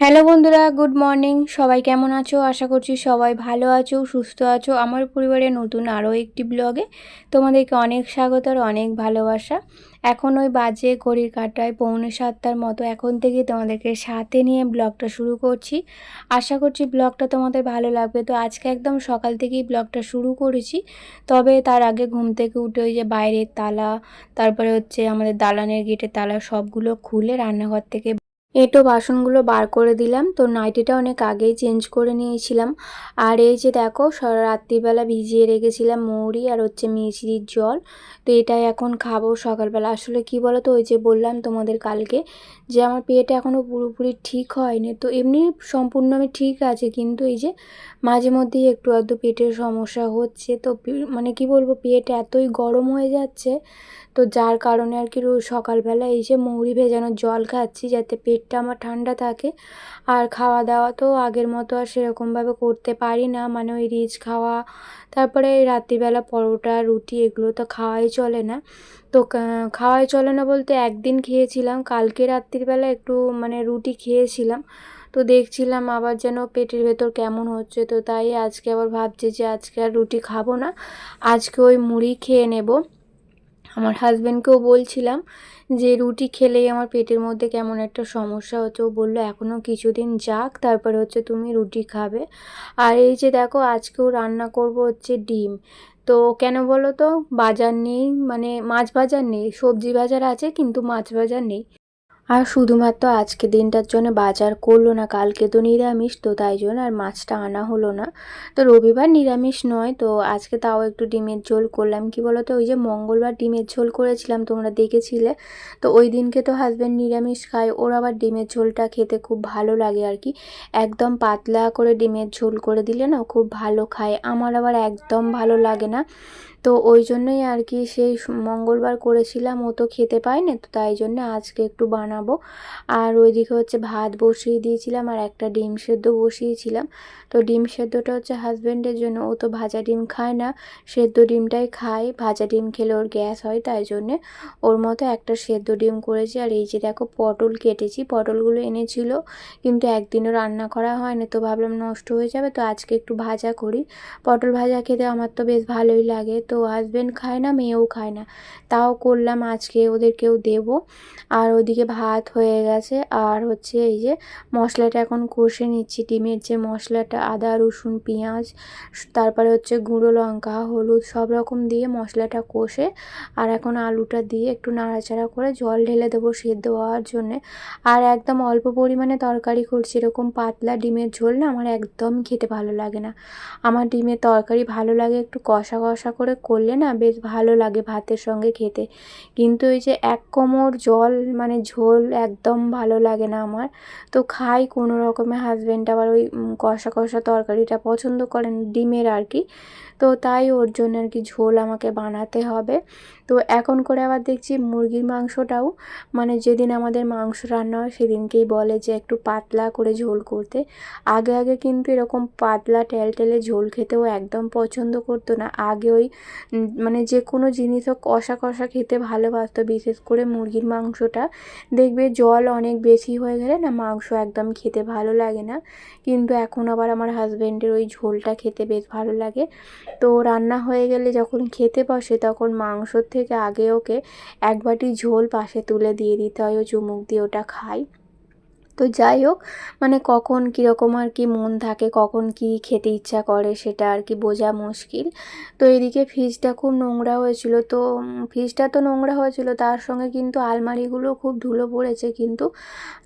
Hello বন্ধুরা, good morning. সবাই কেমন আছো? আশা করছি সবাই ভালো আছো, সুস্থ আছো। আমার পরিবারের নতুন আরও একটি ব্লগে তোমাদেরকে অনেক স্বাগত আর অনেক ভালোবাসা। এখন ওই বাজে ঘড়ির কাঁটায় 6:45 মতো। এখন থেকে তোমাদেরকে সাথে নিয়ে ব্লগটা শুরু করছি। আশা করছি ব্লগটা তোমাদের ভালো লাগবে। তো আজকে একদম সকাল থেকেই ব্লগটা শুরু করেছি। তবে তার আগে ঘুম থেকে উঠে ওই যে বাইরের তালা, তারপরে হচ্ছে আমাদের দালানের গেটের তালা সবগুলো খুলে রান্নাঘর থেকে এঁটো বাসনগুলো বার করে দিলাম। তো নাইটিটা অনেক আগেই চেঞ্জ করে নিয়েছিলাম। আর এই যে দেখো, রাত্রিবেলা ভিজিয়ে রেখেছিলাম মৌরি আর হচ্ছে মিছরির জল। তো এটাই এখন খাবো সকালবেলা। আসলে কি বলো তো, ওই যে বললাম তোমাদের কালকে যে আমার পেট এখনও পুরোপুরি ঠিক হয়নি। তো এমনি সম্পূর্ণ আমি ঠিক আছে, কিন্তু এই যে মাঝে মধ্যেই একটু আধটু পেটের সমস্যা হচ্ছে। তো মানে কি বলবো, পেট এতই গরম হয়ে যাচ্ছে, তো যার কারণে আর কি রোজ সকালবেলা এই যে মৌরি ভেজানো জল খাচ্ছি যাতে পেটটা আমার ঠান্ডা থাকে। আর খাওয়া দাওয়া তো আগের মতো আর সেরকমভাবে করতে পারি না, মানে ওই রিচ খাওয়া, তারপরে এই রাত্রিবেলা পরোটা রুটি এগুলো তো খাওয়াই চলে না। তো খাওয়াই চলে না বলতে একদিন খেয়েছিলাম, কালকে রাত্রিবেলা একটু মানে রুটি খেয়েছিলাম। তো দেখছিলাম আবার যেন পেটের ভেতর কেমন হচ্ছে, তো তাই আজকে আবার ভাবছি যে আজকে আর রুটি খাবো না, আজকে ওই মুড়ি খেয়ে নেব। আমার হাজব্যান্ডকেও বলছিলাম যে রুটি খেলেই আমার পেটের মধ্যে কেমন একটা সমস্যা হচ্ছে। ও বললো এখনও কিছুদিন যাক, তারপরে হচ্ছে তুমি রুটি খাবে। আর এই যে দেখো, আজকেও রান্না করব হচ্ছে ডিম। তো কেন বলো তো, বাজার নেই, মানে মাছ বাজার নেই, সবজি বাজার আছে কিন্তু মাছ বাজার নেই। আর শুধুমাত্র আজকে দিনটার জন্য বাজার করলো না, কালকে তো নিরামিষ, তো তাই জন্য আর মাছটা আনা হলো না। তো রবিবার নিরামিষ নয়, তো আজকে তাও একটু ডিমের ঝোল করলাম। কি বলো তো, ওই যে মঙ্গলবার ডিমের ঝোল করেছিলাম, তোমরা দেখেছিলে। তো ওই দিনকে তো হাজব্যান্ড নিরামিষ খায়, ওর আবার ডিমের ঝোলটা খেতে খুব ভালো লাগে আর কি। একদম পাতলা করে ডিমের ঝোল করে দিলে না খুব ভালো খায়, আমার আবার একদম ভালো লাগে না। তো ওই জন্যই আর কি সেই মঙ্গলবার করেছিলাম, ও তো খেতে পায় না, তো তাই জন্য আজকে একটু বানাবো। আর ওইদিকে হচ্ছে ভাত বসিয়ে দিয়েছিলাম আর একটা ডিম সেদ্ধ বসিয়েছিলাম। তো ডিম সেদ্ধটা হচ্ছে হাজব্যান্ডের জন্য, ও তো ভাজা ডিম খায় না, সেদ্ধ ডিমটাই খায়। ভাজা ডিম খেলে ওর গ্যাস হয়, তাই জন্যে ওর মতো একটা সেদ্ধ ডিম করেছি। আর এই যে দেখো, পটল কেটেছি, পটলগুলো এনেছিল কিন্তু একদিনও রান্না করা হয়নি, তো ভাবলাম নষ্ট হয়ে যাবে, তো আজকে একটু ভাজা করি। পটল ভাজা খেতে আমার তো বেশ ভালোই লাগে। তো হাজব্যান্ড খায় না, মেয়েও খায় না, তাও করলাম আজকে ওদেরকেও দেব। আর ওদিকে ভাত হয়ে গেছে। আর হচ্ছে এই যে মশলাটা এখন কষে নিচ্ছি, ডিমের যে মশলাটা, আদা রসুন পেঁয়াজ, তারপরে হচ্ছে গুঁড়ো লঙ্কা হলুদ সব রকম দিয়ে মশলাটা কষে, আর এখন আলুটা দিয়ে একটু নাড়াচাড়া করে জল ঢেলে দেবো সেদ্ধ হওয়ার জন্যে। আর একদম অল্প পরিমাণে তরকারি করছি, এরকম পাতলা ডিমের ঝোল না আমার একদম খেতে ভালো লাগে না। আমার ডিমের তরকারি ভালো লাগে একটু কষা কষা করে করলে না বেশ ভালো লাগে ভাতের সঙ্গে খেতে। কিন্তু ওই যে এক কোমর জল মানে ঝোল একদম ভালো লাগে না আমার। তো খাই কোনো রকমে, হাজব্যান্ড আবার ওই কষা কষা তরকারিটা পছন্দ করেন ডিমের আর কি। তো তাই ওর জন্য আর কি ঝোল আমাকে বানাতে হবে। তো এখন করে আবার দেখছি মুরগির মাংসটাও, মানে যেদিন আমাদের মাংস রান্না হয় সেদিনকেই বলে যে একটু পাতলা করে ঝোল করতে। আগে আগে কিন্তু এরকম পাতলা টেলটেলে ঝোল খেতেও একদম পছন্দ করতো না। আগে ওই মানে যে কোনো জিনিসও কষা কষা খেতে ভালোবাসতো, বিশেষ করে মুরগির মাংসটা। দেখবে জল অনেক বেশি হয়ে গেলে না মাংস একদম খেতে ভালো লাগে না, কিন্তু এখন আবার আমার হাজব্যান্ডের ওই ঝোলটা খেতে বেশ ভালো লাগে। তো রান্না হয়ে গেলে যখন খেতে বসে তখন মাংসর থেকে আগে ওকে এক বাটি ঝোল পাশে তুলে দিয়ে দিতে হয়, ও চুমুক দিয়ে ওটা খায়। তো যাই হোক, মানে কখন কীরকম আর কি মন থাকে, কখন কি খেতে ইচ্ছা করে সেটা আর কি বোঝা মুশকিল। তো এদিকে ফ্রিজটা খুব নোংরা হয়েছিল, তো ফ্রিজটা তো নোংরা হয়েছিল, তার সঙ্গে কিন্তু আলমারিগুলো খুব ধুলো পড়েছে। কিন্তু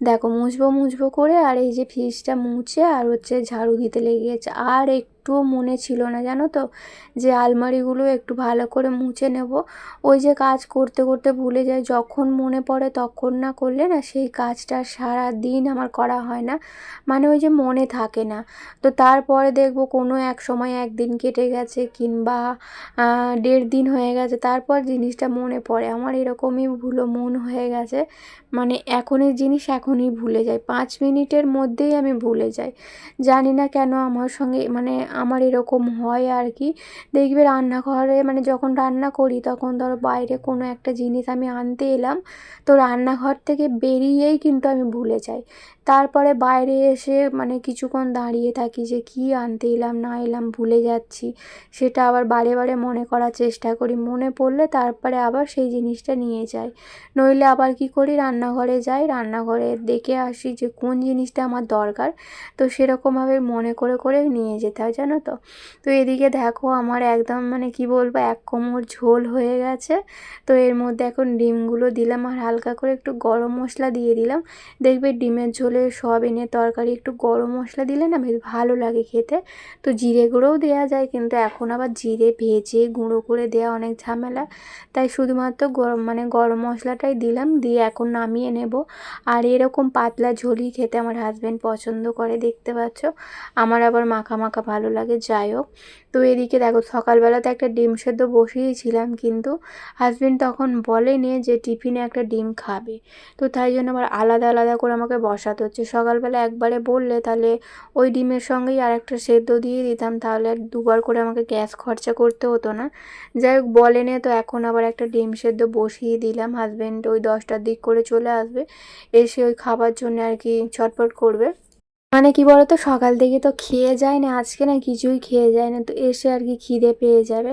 দেখো, মুছবো মুছবো করে আর এই যে ফ্রিজটা মুছে আর হচ্ছে ঝাড়ু দিতে লেগে গেছে, আর একটুও মনে ছিল না জানো তো যে আলমারিগুলো একটু ভালো করে মুছে নেব। ওই যে কাজ করতে করতে ভুলে যাই, যখন মনে পড়ে তখন না করলে না সেই কাজটা সারা দিন আমার করা হয় না, মানে ওই যে মনে থাকে না। তো তারপরে দেখবো কোনো এক সময় একদিন কেটে গেছে কিংবা 1.5 দিন হয়ে গেছে, তারপর জিনিসটা মনে পড়ে। আমার এরকমই ভুলো মন হয়ে গেছে, মানে এখনের জিনিস এখনই ভুলে যাই, 5 মিনিটের মধ্যেই আমি ভুলে যাই। জানি না কেন আমার সঙ্গে, মানে আমার এরকম হয় আর কি। দেখবে রান্নাঘরে মানে যখন রান্না করি তখন ধরো বাইরে কোনো একটা জিনিস আমি আনতে এলাম, তো রান্নাঘর থেকে বেরিয়েই কিন্তু আমি ভুলে যাই। তারপরে বাইরে এসে মানে কিছুক্ষণ দাঁড়িয়ে থাকি যে কী আনতে এলাম না এলাম ভুলে যাচ্ছি, সেটা আবার বারে বারে মনে করার চেষ্টা করি, মনে পড়লে তারপরে আবার সেই জিনিসটা নিয়ে যাই। নইলে আবার কি করি, রান্নাঘরে যাই, রান্নাঘরে দেখে আসি যে কোন জিনিসটা আমার দরকার, তো সেরকমভাবে মনে করে করে নিয়ে যেতে হয়, জানো তো। তো এদিকে দেখো আমার একদম মানে কি বলবো, এক কোমর ঝোল হয়ে গেছে। তো এর মধ্যে এখন ডিমগুলো দিলাম আর হালকা করে একটু গরম মশলা দিয়ে দিলাম। দেখবে ডিমের ঝোলে সয়াবিনের তরকারি একটু গরম মশলা দিলে না বেশ ভালো লাগে খেতে। তো জিরে গুঁড়োও দেওয়া যায়, কিন্তু এখন আবার জিরে ভেজে গুঁড়ো করে দেওয়া অনেক ঝামেলা, তাই শুধুমাত্র গরম মশলাটাই দিলাম, দিয়ে এখন নামিয়ে নেব। আর এরকম পাতলা ঝোলই খেতে আমার হাজব্যান্ড পছন্দ করে, দেখতে পাচ্ছ। আমার আবার মাখা মাখা ভালো লাগে, যাই হোক। তো এদিকে দেখো সকালবেলাতে একটা ডিম সেদ্ধ বসিয়েছিলাম, কিন্তু হাজব্যান্ড তখন বলেনি যে টিফিনে একটা ডিম খাবে, তো তাই জন্য আবার আলাদা আলাদা করে আমাকে বসাতে হচ্ছে। সকালবেলা একবারে বললে তাহলে ওই ডিমের সঙ্গেই আর একটা সেদ্ধ দিয়ে দিতাম, তাহলে আর দুবার করে আমাকে গ্যাস খরচা করতে হতো না। যাই হোক বলেনি, তো এখন আবার একটা ডিম সেদ্ধ বসিয়ে দিলাম। হাজব্যান্ড ওই 10টার দিক করে চলে আসবে, এসে ওই খাবার জন্য আর কি ছটফট করবে। মানে কি বলতো, সকাল থেকে তো খেয়ে যায় না, আজকে না কিছুই খেয়ে যায় না, তো এসে আর কি খিদে পেয়ে যাবে,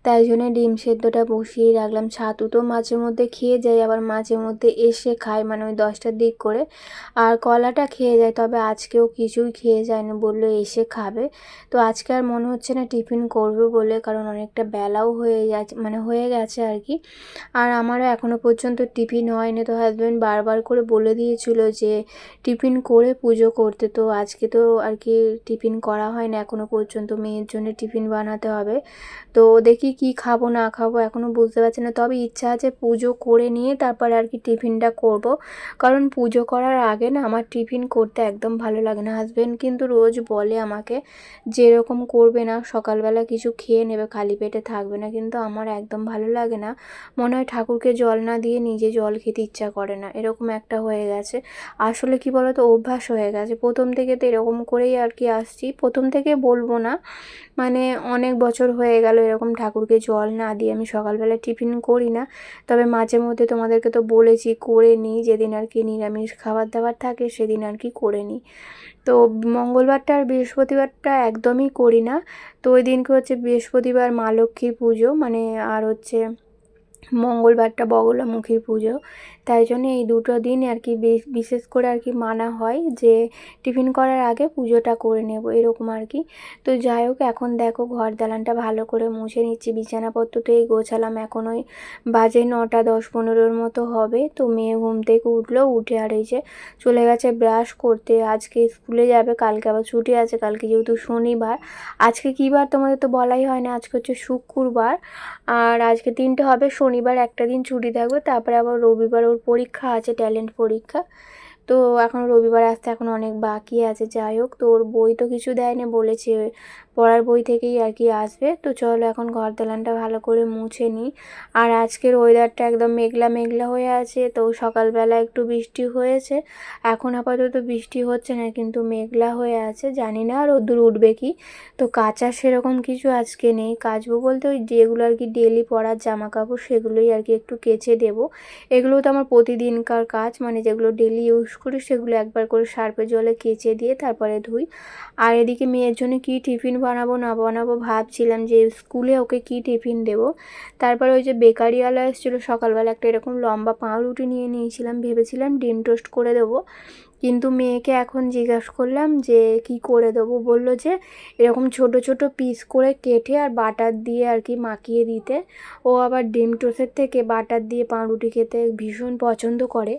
তাই জন্য ডিম সেদ্ধটা বসিয়ে রাখলাম। ছাতু তো মাঝে মধ্যে খেয়ে যায়, আবার মাঝে মধ্যে এসে খায়, মানে ওই 10টার দিক করে। আর কলাটা খেয়ে যায়, তবে আজকেও কিছুই খেয়ে যায় না, বললো এসে খাবে। তো আজকে আর মনে হচ্ছে না টিফিন করবে বলে, কারণ অনেকটা বেলাও হয়ে যাচ্ছে, মানে হয়ে গেছে আর কি। আর আমারও এখনও পর্যন্ত টিফিন হয়নি, তো হাজব্যান্ড বারবার করে বলে দিয়েছিল যে টিফিন করে পুজো করতে, তো আজকে তো আর কি টিফিন করা হয় না এখনও পর্যন্ত, মেয়ের জন্য টিফিন বানাতে হবে। তো দেখি কি খাবো না খাবো এখনও বুঝতে পারছি না, তবে ইচ্ছা আছে পুজো করে নিয়ে তারপরে আর কি টিফিনটা করব। কারণ পুজো করার আগে না আমার টিফিন করতে একদম ভালো লাগে না। হাজব্যান্ড কিন্তু রোজ বলে আমাকে যে এরকম করবে না, সকালবেলা কিছু খেয়ে নেবে, খালি পেটে থাকবে না, কিন্তু আমার একদম ভালো লাগে না। মনে হয় ঠাকুরকে জল না দিয়ে নিজে জল খেতে ইচ্ছা করে না, এরকম একটা হয়ে গেছে। আসলে কি বলতো, অভ্যাস হয়ে গেছে প্রথম থেকে, তো এরকম করেই আর কি আসছি, প্রথম থেকে বলবো না, মানে অনেক বছর হয়ে গেল এরকম ঠাকুরকে জল না দিয়ে আমি সকালবেলা টিফিন করি না। তবে মাঝে মধ্যে তোমাদেরকে তো বলেছি করে নিই, যেদিন আর কি নিরামিষ খাবার দাবার থাকে সেদিন আর কি করে নিই। তো মঙ্গলবারটা আর বৃহস্পতিবারটা একদমই করি না। তো ওই দিনকে হচ্ছে বৃহস্পতিবার মা লক্ষ্মীর পুজো, মানে আর হচ্ছে মঙ্গলবারটা বগলামুখীর পুজো, তাই জন্য এই দুটো দিন আর কি বিশেষ করে আর কি মানা হয় যে টিফিন করার আগে পুজোটা করে নেব, এরকম আর কি। তো যাই হোক, এখন দেখো ঘর দালানটা ভালো করে মুছে নিচ্ছি, বিছানাপত্র তো এই গোছালাম, এখন ওই বাজে 9টা 10-15 মতো হবে। তো মেয়ে ঘুম থেকে উঠলো, উঠে আর এই যে চলে গেছে ব্রাশ করতে, আজকে স্কুলে যাবে, কালকে আবার ছুটি আছে, কালকে যেহেতু শনিবার। আজকে কী বার তোমাদের তো বলাই হয় না, আজকে হচ্ছে শুক্রবার, আর আজকে 3টে হবে, শনিবার একটা দিন ছুটি থাকবে, তারপরে আবার রবিবার ওর পরীক্ষা আছে, ট্যালেন্ট পরীক্ষা। তো এখন রবিবার আসতে এখন অনেক বাকি আছে। যাই হোক, তো ওর বই তো কিছু দেয়নি, বলেছে পড়ার বই থেকেই আর কি আসবে। তো চলো এখন ঘর দালানটা ভালো করে মুছে নিই। আর আজকের ওয়েদারটা একদম মেঘলা মেঘলা হয়ে আছে, তো সকালবেলা একটু বৃষ্টি হয়েছে, এখন আপাতত বৃষ্টি হচ্ছে না, কিন্তু মেঘলা হয়ে আছে, জানি না রোদ্দুর উঠবে কি। তো কাচার সেরকম কিছু আজকে নেই, কাচবো বলতে ওই যেগুলো আর কি ডেলি পরার জামা কাপড় সেগুলোই আর কি একটু কেচে দেবো। এগুলো তো আমার প্রতিদিনকার কাজ, মানে যেগুলো ডেলি ইউজ করি সেগুলো একবার করে সার্ফের জলে কেচে দিয়ে তারপরে ধুই। আর এদিকে মেয়ের জন্য কী টিফিন বানাবো না বানাবো ভাবছিলাম, যে স্কুলে ওকে কী টিফিন দেবো। তারপরে ওই যে বেকারিওয়ালা এসেছিলো সকালবেলা, একটা এরকম লম্বা পাউরুটি নিয়ে নিয়েছিলাম, ভেবেছিলাম ডিম টোস্ট করে দেবো, কিন্তু মেয়েকে এখন জিজ্ঞাসা করলাম যে কি করে দেবো, বললো যে এরকম ছোট ছোট পিস করে কেটে আর বাটার দিয়ে আর কি মাখিয়ে দিতে। ও আবার ডিম টোস্টের থেকে বাটার দিয়ে পাউরুটি খেতে ভীষণ পছন্দ করে।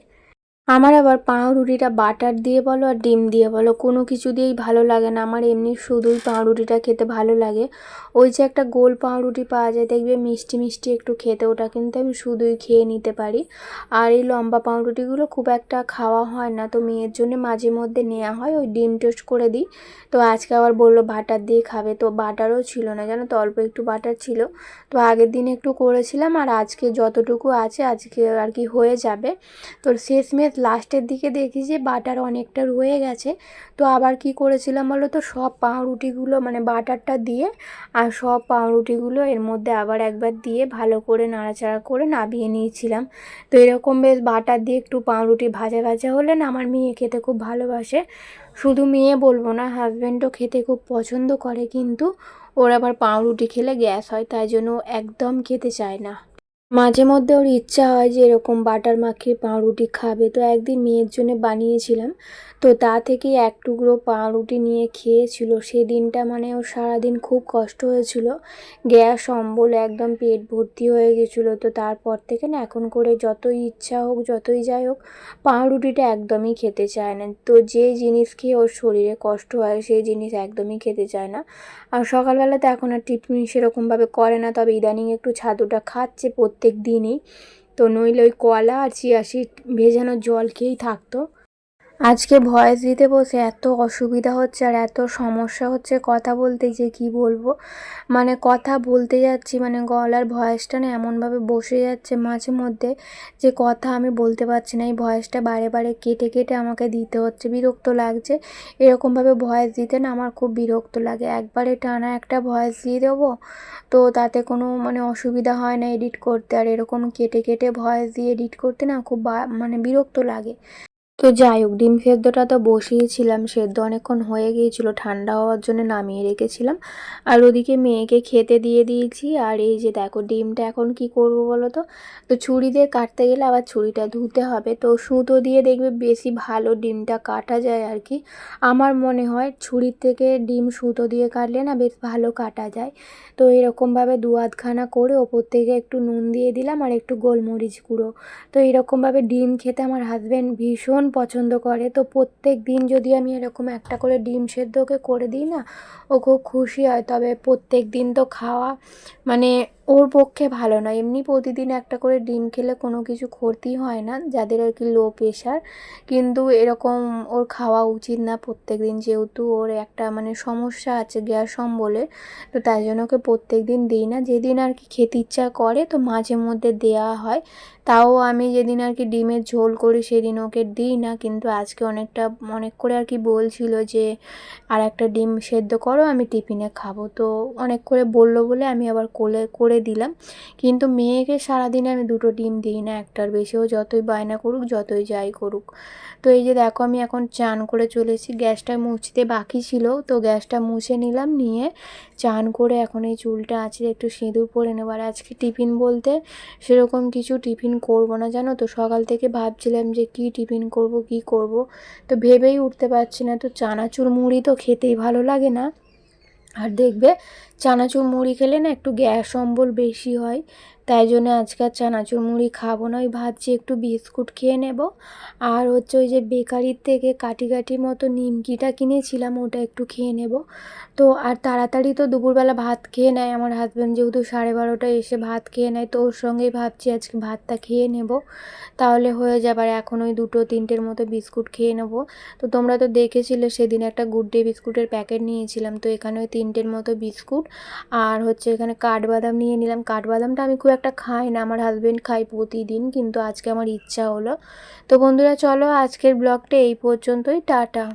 আমার আবার পাউরুটিটা বাটার দিয়ে বলো আর ডিম দিয়ে বলো কোনো কিছু দিয়েই ভালো লাগে না, আমার এমনি শুধুই পাউরুটিটা খেতে ভালো লাগে। ওই যে একটা গোল পাউরুটি পাওয়া যায় দেখবে, মিষ্টি মিষ্টি একটু খেতে, ওটা কিন্তু আমি শুধুই খেয়ে নিতে পারি। আর এই লম্বা পাউরুটিগুলো খুব একটা খাওয়া হয় না, তো মেয়ের জন্য মাঝে মধ্যে নেওয়া হয়, ওই ডিম টোস্ট করে দিই। তো আজকে আবার বললো বাটার দিয়ে খাবে, তো বাটারও ছিল না জানো তো, অল্প একটু বাটার ছিল। তো আগের দিন একটু করেছিলাম, আর আজকে যতটুকু আছে আজকে আর কি হয়ে যাবে। তো শেষমেশ লাস্টের দিকে দেখি যে বাটার অনেকটা রয়ে গেছে। তো আবার কি করেছিলাম বলো তো, সব পাউরুটিগুলো মানে বাটারটা দিয়ে আর সব পাউরুটিগুলো এর মধ্যে আবার একবার দিয়ে ভালো করে নাড়াচাড়া করে নামিয়ে নিয়েছিলাম। তো এরকম বেশ বাটার দিয়ে একটু পাউরুটি ভাজা ভাজা হলে না আমার মেয়ে খেতে খুব ভালোবাসে। শুধু মেয়ে বলবো না, হাজব্যান্ডও খেতে খুব পছন্দ করে, কিন্তু ওর আবার পাউরুটি খেলে গ্যাস হয়, তাই জন্য ও একদম খেতে চায় না। মাঝে মধ্যে ওর ইচ্ছা হয় যে এরকম বাটার মাখিয়ে পাউরুটি খাবে। তো একদিন মেয়ের জন্য বানিয়েছিলাম, তো তা থেকে এক টুকরো পাউরুটি নিয়ে খেয়েছিল। সেদিনটা মানে ওর সারাদিন খুব কষ্ট হয়েছিল, গ্যাস অম্বল একদম পেট ভর্তি হয়ে গেছিলো। তো তারপর থেকে না এখন করে যতই ইচ্ছা হোক যতই যাই হোক পাউরুটিটা একদমই খেতে চায় না। তো যে জিনিস খেয়ে ওর শরীরে কষ্ট হয় সেই জিনিস একদমই খেতে চায় না। আর সকালবেলাতে এখন আর টিফিন সেরকমভাবে করে না, তবে ইদানিং একটু ছাতুটা খাচ্ছে প্রত্যেক দিনই। তো নইলে ওই কলা আর চিয়া সিড ভেজানো জল খেয়েই থাকতো। আজকে ভয়েস দিতে বসে এত অসুবিধা হচ্ছে আর এত সমস্যা হচ্ছে কথা বলতে যে কি বলবো। মানে কথা বলতে যাচ্ছি মানে গলার ভয়েসটা না এমনভাবে বসে যাচ্ছে মাঝে মধ্যে যে কথা আমি বলতে পারছি না। এই ভয়েসটা বারে বারে কেটে কেটে আমাকে দিতে হচ্ছে, বিরক্ত লাগছে। এরকমভাবে ভয়েস দিতে না আমার খুব বিরক্ত লাগে। একবারে টানা একটা ভয়েস দিয়ে দেবো, তো তাতে কোনো মানে অসুবিধা হয় না এডিট করতে, আর এরকম কেটে কেটে ভয়েস দিয়ে এডিট করতে না খুব মানে বিরক্ত লাগে। তো যাই হোক, ডিম সেদ্ধটা তো বসিয়েছিলাম, সেদ্ধ অনেকক্ষণ হয়ে গিয়েছিল, ঠান্ডা হওয়ার জন্য নামিয়ে রেখেছিলাম। আর ওদিকে মেয়েকে খেতে দিয়ে দিয়েছি। আর এই যে দেখো ডিমটা এখন কি করব বলো তো, তো ছুরি দিয়ে কাটতে গেলে আবার ছুরিটা ধুতে হবে। তো সুতো দিয়ে দেখবে বেশি ভালো ডিমটা কাটা যায় আর কি। আমার মনে হয় ছুরির থেকে ডিম সুতো দিয়ে কাটলে না বেশ ভালো কাটা যায়। তো এরকমভাবে দু আধখানা করে ওপর থেকে একটু নুন দিয়ে দিলাম আর একটু গোলমরিচ গুঁড়ো। তো এরকমভাবে ডিম খেতে আমার হাজব্যান্ড ভীষণ পছন্দ করে। তো প্রত্যেক দিন যদি আমি এরকম একটা করে ডিম সেদ্ধ ওকে করে দিই না, ও খুব খুশি হয়। তবে প্রত্যেক দিন তো খাওয়া মানে ওর পক্ষে ভালো নয়। এমনি প্রতিদিন একটা করে ডিম খেলে কোনো কিছু ক্ষতি হয় না, যাদের আর কি লো প্রেশার। কিন্তু এরকম ওর খাওয়া উচিত না প্রত্যেক দিন, যেহেতু ওর একটা মানে সমস্যা আছে গ্যাস অম্বলের। তো তাই জন্য ওকে প্রত্যেক দিন দিই না, যেদিন আর কি খেতে ইচ্ছা করে তো মাঝে মধ্যে দেওয়া হয়। তাও আমি যেদিন আর কি ডিমের ঝোল করি সেদিন ওকে দিই না, কিন্তু আজকে অনেক করে আর কি বলছিল যে আর একটা ডিম সেদ্ধ করো আমি টিফিনে খাবো। তো অনেক করে বললো বলে আমি আবার করে দিলাম। কিন্তু মেয়েকে সারাদিনে আমি দুটো ডিম দিই না, একটার বেশিও, যতই বায়না করুক যতই যাই করুক। তো এই যে দেখো আমি এখন চান করে চলেছি, গ্যাসটা মুছতে বাকি ছিল তো গ্যাসটা মুছে নিলাম, নিয়ে চান করে এখন এই চুলটা আঁচড়ে একটু সিঁদুর পরে নেবার। আজকে টিফিন বলতে সেরকম কিছু টিফিন করব না জানো তো, সকাল থেকে ভাবছিলাম যে কি টিফিন করব কি করব, তো ভেবেই উঠতে পারছি না। তো চানাচুর মুড়ি তো খেতেই ভালো লাগে না, আর দেখবে চানাচুর মুড়ি খেলে না একটু গ্যাস অম্বল বেশি হয়। তাই জন্য আজকে আর চানাচুর মুড়ি খাবো না, ওই ভাবছি একটু বিস্কুট খেয়ে নেব। আর হচ্ছে ওই যে বেকারির থেকে কাঠি কাঠি মতো নিমকিটা কিনেছিলাম ওটা একটু খেয়ে নেব। তো আর তাড়াতাড়ি তো দুপুরবেলা ভাত খেয়ে নেয় আমার হাজব্যান্ড, যেহেতু 12:30টায় এসে ভাত খেয়ে নেয়, তো ওর সঙ্গেই ভাবছি আজকে ভাতটা খেয়ে নেব, তাহলে হয়ে যাবে। আর এখন ওই 2-3টের মতো বিস্কুট খেয়ে নেব। তো তোমরা তো দেখেছিলে সেদিন একটা গুড ডে বিস্কুটের প্যাকেট নিয়েছিলাম, তো এখানে ওই 3টের মতো বিস্কুট আর হচ্ছে এখানে কাঠবাদাম নিয়ে নিলাম। কাঠবাদামটা আমি খুব একটা খাই না, আমার হাজব্যান্ড খাই প্রতিদিন, কিন্তু আজকে আমার ইচ্ছা হলো। তো বন্ধুরা চলো আজকের ব্লগটা এই পর্যন্তই, টাটা।